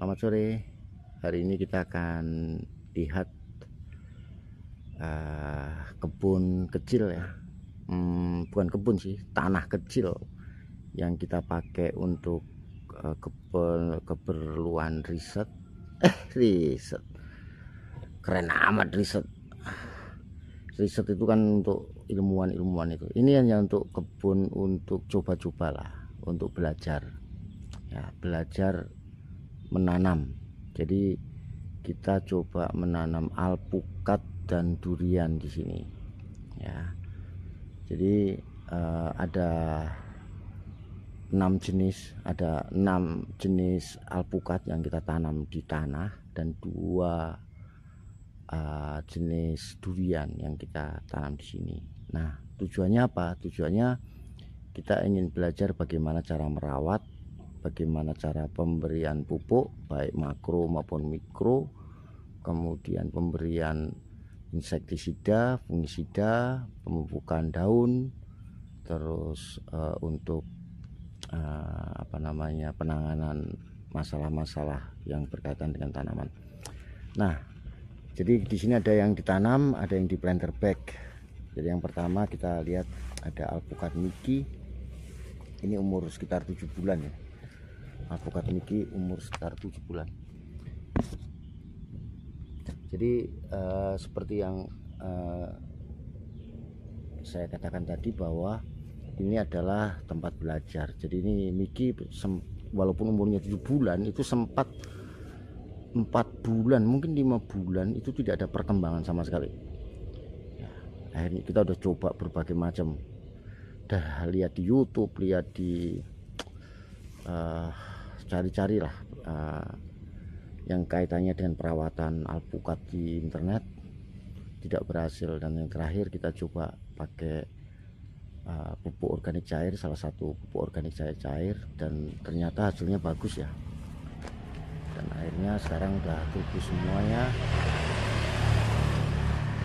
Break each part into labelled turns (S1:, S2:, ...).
S1: Selamat sore. Hari ini kita akan lihat kebun kecil ya. Bukan kebun sih, tanah kecil yang kita pakai untuk keperluan riset. Riset. Keren amat riset. Riset itu kan untuk ilmuwan-ilmuwan itu. Ini hanya untuk kebun, untuk coba-coba lah, untuk belajar. Ya, belajar menanam. Jadi kita coba menanam alpukat dan durian di sini ya. Jadi ada 6 jenis alpukat yang kita tanam di tanah dan 2 jenis durian yang kita tanam di sini. Nah, tujuannya apa? Tujuannya kita ingin belajar bagaimana cara merawat, bagaimana cara pemberian pupuk baik makro maupun mikro, kemudian pemberian insektisida, fungisida, pemupukan daun, terus untuk penanganan masalah-masalah yang berkaitan dengan tanaman. Nah, jadi di sini ada yang ditanam, ada yang di planter bag. Jadi yang pertama kita lihat ada alpukat Mickey. Ini umur sekitar 7 bulan ya. Alpukat Mickey umur sekitar 7 bulan. Jadi seperti yang saya katakan tadi bahwa ini adalah tempat belajar. Jadi ini Mickey walaupun umurnya 7 bulan itu sempat 4 bulan, mungkin 5 bulan itu tidak ada perkembangan sama sekali. Ya, akhirnya kita udah coba berbagai macam. Udah lihat di YouTube, lihat di cari-carilah yang kaitannya dengan perawatan alpukat di internet, tidak berhasil. Dan yang terakhir kita coba pakai pupuk organik cair, salah satu pupuk organik cair, dan ternyata hasilnya bagus ya. Dan akhirnya sekarang udah tumbuh semuanya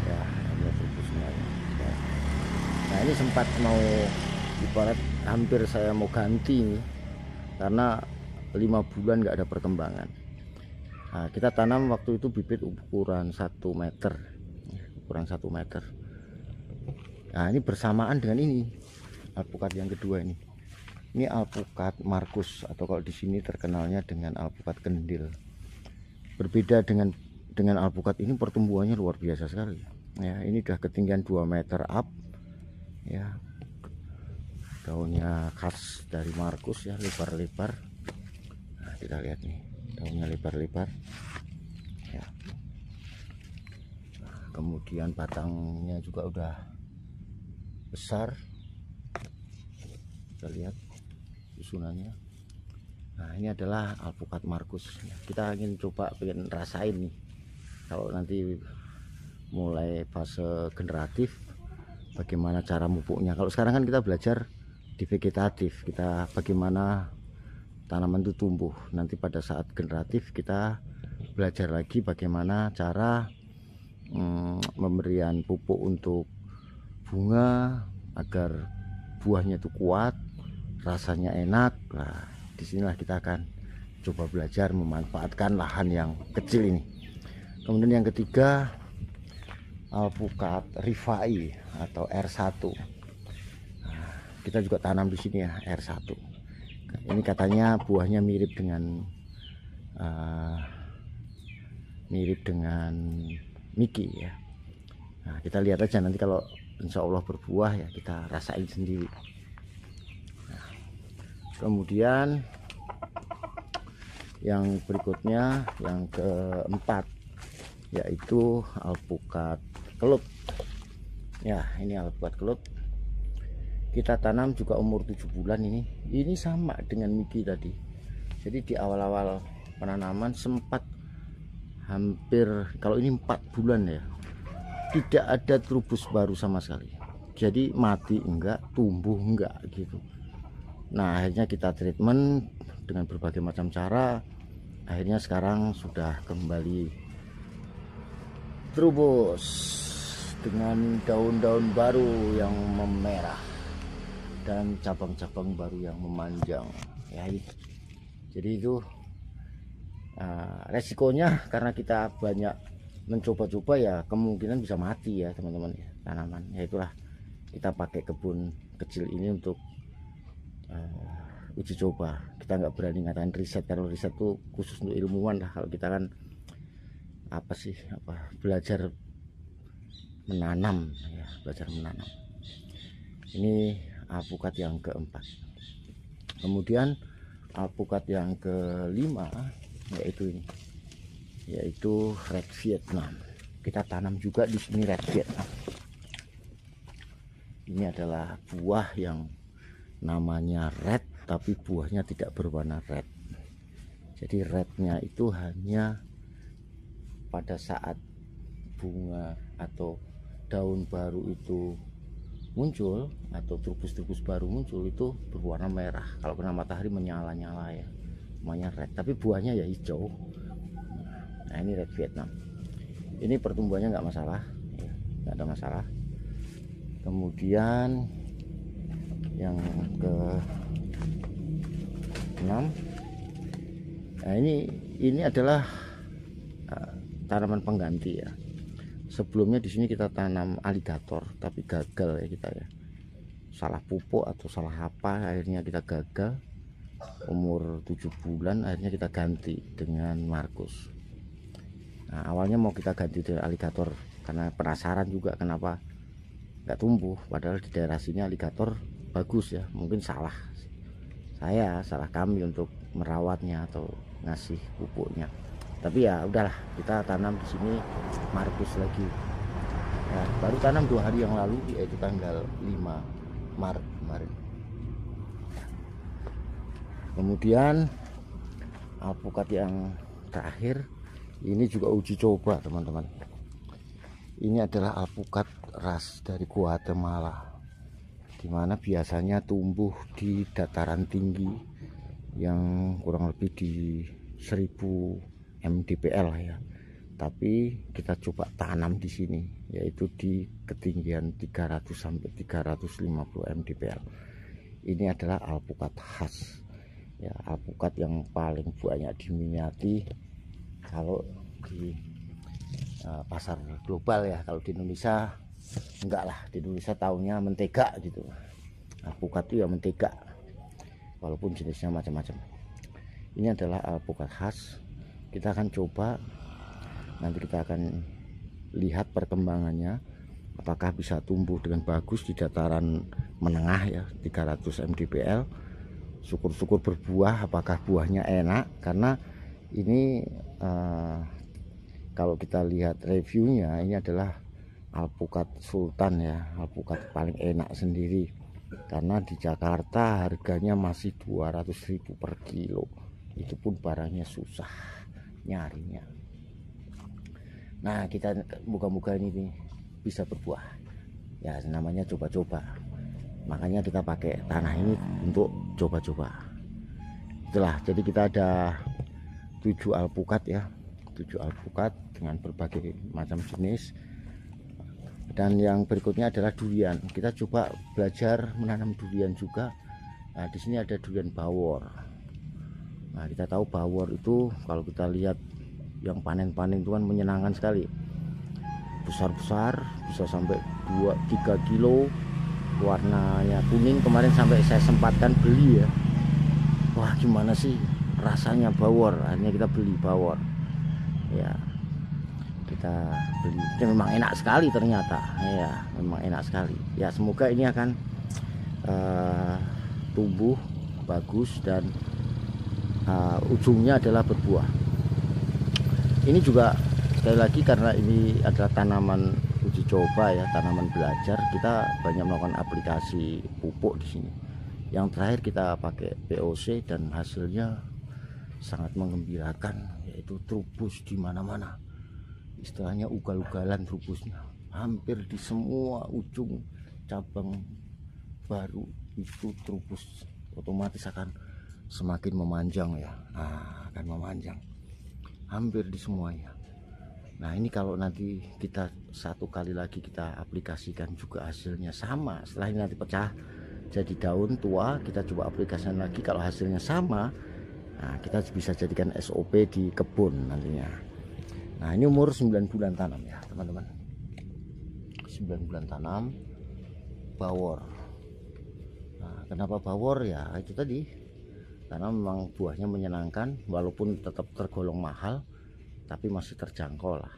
S1: ya, udah tumbuh semuanya ya. Nah, ini sempat mau ibarat hampir saya mau ganti nih, karena 5 bulan nggak ada perkembangan. Nah, kita tanam waktu itu bibit ukuran 1 meter, ukuran 1 meter. Nah, ini bersamaan dengan ini alpukat yang kedua ini. Ini alpukat Markus, atau kalau di sini terkenalnya dengan alpukat kendil. Berbeda dengan alpukat ini, pertumbuhannya luar biasa sekali. Ya, ini udah ketinggian 2 meter up. Ya, daunnya khas dari Markus ya, lebar-lebar. Nah, kita lihat nih, daunnya lebar-lebar ya. Nah, kemudian batangnya juga udah besar, kita lihat susunannya. Nah, ini adalah alpukat Markus. Kita ingin coba pengen rasain nih kalau nanti mulai fase generatif bagaimana cara mupuknya. Kalau sekarang kan kita belajar di vegetatif, kita bagaimana tanaman itu tumbuh. Nanti pada saat generatif kita belajar lagi bagaimana cara memberian pupuk untuk bunga agar buahnya itu kuat, rasanya enak. Nah, disinilah kita akan coba belajar memanfaatkan lahan yang kecil ini. Kemudian yang ketiga, alpukat Rifai atau R1. Nah, kita juga tanam di sini ya, R1. Ini katanya buahnya mirip dengan Mickey ya. Nah, kita lihat aja nanti kalau insya Allah berbuah ya, kita rasain sendiri. Nah, kemudian yang berikutnya, yang keempat, yaitu alpukat kelut ya. Ini alpukat kelut kita tanam juga umur 7 bulan. Ini sama dengan Mickey tadi. Jadi di awal-awal penanaman sempat hampir, kalau ini 4 bulan ya, tidak ada trubus baru sama sekali. Jadi mati enggak, tumbuh enggak gitu. Nah, akhirnya kita treatment dengan berbagai macam cara. Akhirnya sekarang sudah kembali trubus dengan daun-daun baru yang memerah dan cabang-cabang baru yang memanjang ya. Jadi itu Resikonya karena kita banyak mencoba-coba ya kemungkinan bisa mati ya teman-teman ya, tanaman. Ya itulah kita pakai kebun kecil ini untuk uji coba. Kita nggak berani ngatain riset, kalau riset tuh khusus untuk ilmuwan lah. Kalau kita kan belajar menanam ya, belajar menanam. Ini alpukat yang keempat. Kemudian alpukat yang kelima yaitu ini, yaitu Red Vietnam. Kita tanam juga di sini Red Vietnam. Ini adalah buah yang namanya red, tapi buahnya tidak berwarna red. Jadi rednya itu hanya pada saat bunga atau daun baru itu muncul atau trubus-trubus baru muncul itu berwarna merah. Kalau kena matahari menyala-nyala ya, namanya red. Tapi buahnya ya hijau. Nah ini Red Vietnam. Ini pertumbuhannya nggak masalah, ya, nggak ada masalah. Kemudian yang ke 6, nah ini adalah tanaman pengganti ya. Sebelumnya di sini kita tanam aligator tapi gagal ya kita ya, salah pupuk atau salah apa, akhirnya kita gagal. Umur 7 bulan akhirnya kita ganti dengan Markus. Nah awalnya mau kita ganti dengan aligator karena penasaran juga kenapa nggak tumbuh, padahal di daerah sini aligator bagus ya. Mungkin salah kami untuk merawatnya atau ngasih pupuknya. Tapi ya udahlah, kita tanam di sini Markus lagi ya, baru tanam 2 hari yang lalu, yaitu tanggal 5 Maret kemarin. Kemudian alpukat yang terakhir ini juga uji coba teman-teman. Ini adalah alpukat ras dari Guatemala, dimana biasanya tumbuh di dataran tinggi yang kurang lebih di 1000 mdpl ya. Tapi kita coba tanam di sini, yaitu di ketinggian 300 sampai 350 mdpl. Ini adalah alpukat khas ya, alpukat yang paling banyak diminati kalau di pasar global ya. Kalau di Indonesia enggak lah, di Indonesia taunya mentega gitu. Alpukat itu ya mentega, walaupun jenisnya macam-macam. Ini adalah alpukat khas. Kita akan coba, nanti kita akan lihat perkembangannya, apakah bisa tumbuh dengan bagus di dataran menengah ya, 300 mdpl. Syukur-syukur berbuah, apakah buahnya enak, karena ini kalau kita lihat reviewnya, ini adalah alpukat sultan ya, alpukat paling enak sendiri, karena di Jakarta harganya masih 200.000 per kilo. Itu pun barangnya susah nyarinya. Nah kita moga-moga ini bisa berbuah ya, namanya coba-coba. Makanya kita pakai tanah ini untuk coba-coba. Itulah, jadi kita ada 7 alpukat ya, 7 alpukat dengan berbagai macam jenis. Dan yang berikutnya adalah durian. Kita coba belajar menanam durian juga. Nah di sini ada durian bawor. Nah kita tahu bawor itu kalau kita lihat yang panen-panen itu kan menyenangkan sekali, besar-besar, bisa sampai 2-3 kilo, warnanya kuning. Kemarin sampai saya sempatkan beli ya, wah gimana sih rasanya bawor, akhirnya kita beli bawor ya. Kita beli, itu memang enak sekali ternyata ya, memang enak sekali ya. Semoga ini akan tumbuh bagus dan ujungnya adalah berbuah. Ini juga sekali lagi karena ini adalah tanaman uji coba ya, tanaman belajar, kita banyak melakukan aplikasi pupuk di sini. Yang terakhir kita pakai POC dan hasilnya sangat menggembirakan, yaitu trubus di mana-mana. Istilahnya ugal-ugalan trubusnya, hampir di semua ujung cabang baru itu trubus, otomatis akan semakin memanjang ya. Nah, akan memanjang hampir di semuanya. Nah ini kalau nanti kita satu kali lagi kita aplikasikan juga hasilnya sama, setelah ini nanti pecah jadi daun tua, kita coba aplikasikan lagi, kalau hasilnya sama Nah, kita bisa jadikan SOP di kebun nantinya. Nah, ini umur 9 bulan tanam ya teman-teman. 9 bulan tanam bawor. Nah, kenapa bawor ya itu tadi, karena memang buahnya menyenangkan walaupun tetap tergolong mahal, tapi masih terjangkau lah,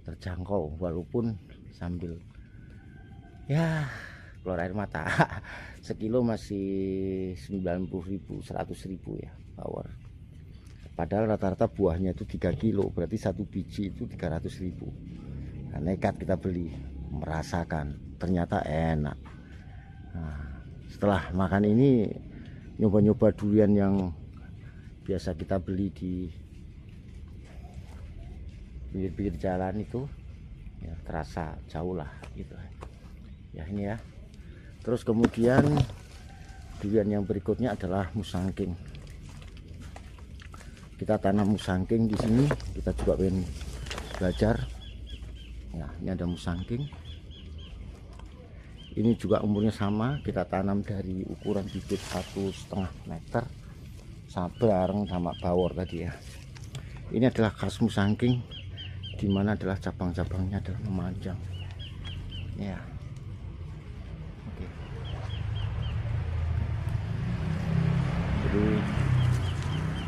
S1: terjangkau walaupun sambil ya keluar air mata. Sekilo masih 90.000 100.000 ya bawor, padahal rata-rata buahnya itu 3 kilo, berarti satu biji itu 300.000. Nah, nekat kita beli, merasakan ternyata enak. Nah, setelah makan ini nyoba-nyoba durian yang biasa kita beli di pinggir-pinggir jalan itu ya terasa jauh lah gitu ya. Ini ya, terus kemudian durian yang berikutnya adalah musangking. Kita tanam musangking di sini, kita juga pengen belajar ya. Ini ada musangking, ini juga umurnya sama, kita tanam dari ukuran bibit 1,5 meter sama bareng sama bawor tadi ya. Ini adalah khas musangking, dimana adalah cabang-cabangnya adalah memanjang ya. Oke, jadi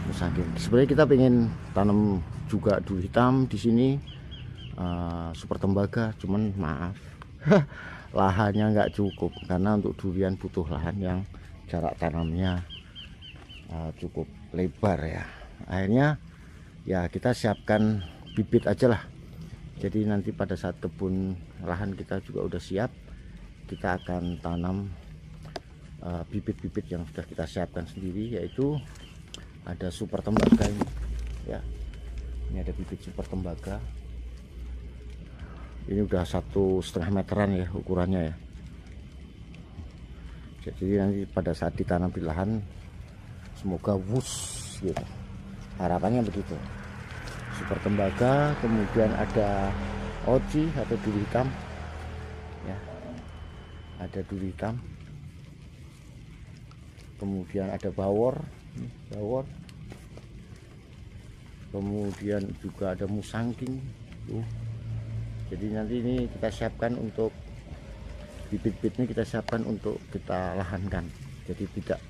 S1: musangking sebenarnya kita pengen tanam juga duri hitam di sini, super tembaga, cuman maaf lahannya nggak cukup, karena untuk durian butuh lahan yang jarak tanamnya cukup lebar ya. Akhirnya ya kita siapkan bibit aja lah. Jadi nanti pada saat kebun lahan kita juga udah siap, kita akan tanam bibit-bibit yang sudah kita siapkan sendiri, yaitu ada super tembaga ini ya. Ini ada bibit super tembaga, ini udah 1,5 meteran ya ukurannya ya. Jadi nanti pada saat ditanam di lahan semoga wuss gitu, harapannya begitu. Super tembaga, kemudian ada oci atau duri hitam ya, ada duri hitam, kemudian ada bawor, kemudian juga ada musangking tuh. Jadi nanti ini kita siapkan untuk bibit-bibitnya, kita siapkan untuk kita lahankan, jadi tidak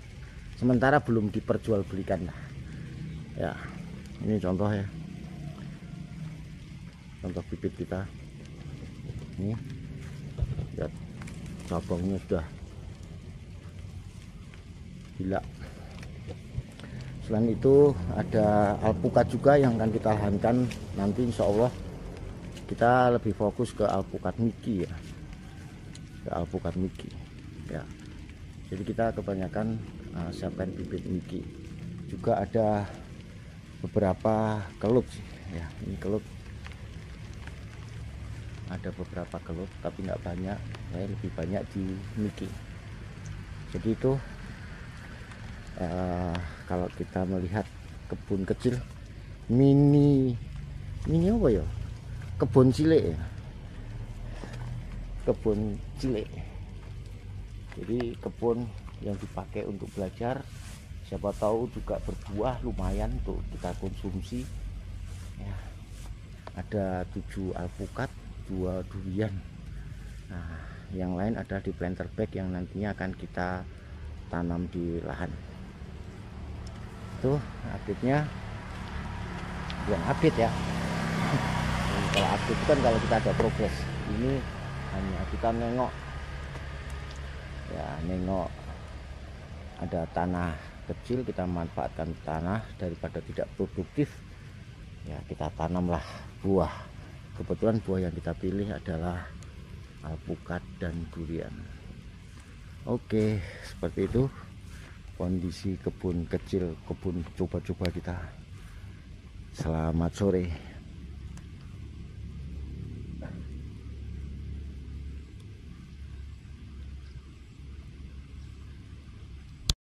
S1: sementara belum diperjualbelikan lah ya. Ini contoh ya, contoh bibit kita ini, lihat cabangnya sudah gila. Selain itu ada alpukat juga yang akan kita lahankan nanti, insya Allah kita lebih fokus ke alpukat Miki ya, ke alpukat Miki ya. Jadi kita kebanyakan siapkan bibit Miki. Juga ada beberapa kelut sih ya, ini kelut, ada beberapa kelut tapi nggak banyak, saya lebih banyak di Miki. Jadi itu kalau kita melihat kebun kecil, mini apa ya, kebun cilik ya, kebun cilik. Jadi kebun yang dipakai untuk belajar, siapa tahu juga berbuah lumayan untuk kita konsumsi ya. Ada 7 alpukat, 2 durian. Nah, yang lain ada di planter bag yang nantinya akan kita tanam di lahan. Itu update-nya, bukan update ya. Kalau update itu kan kalau kita ada progres, ini hanya kita nengok ya, nengok ada tanah kecil, kita manfaatkan tanah daripada tidak produktif ya, kita tanamlah buah. Kebetulan buah yang kita pilih adalah alpukat dan durian. Oke, seperti itu kondisi kebun kecil, kebun coba-coba kita. Selamat sore.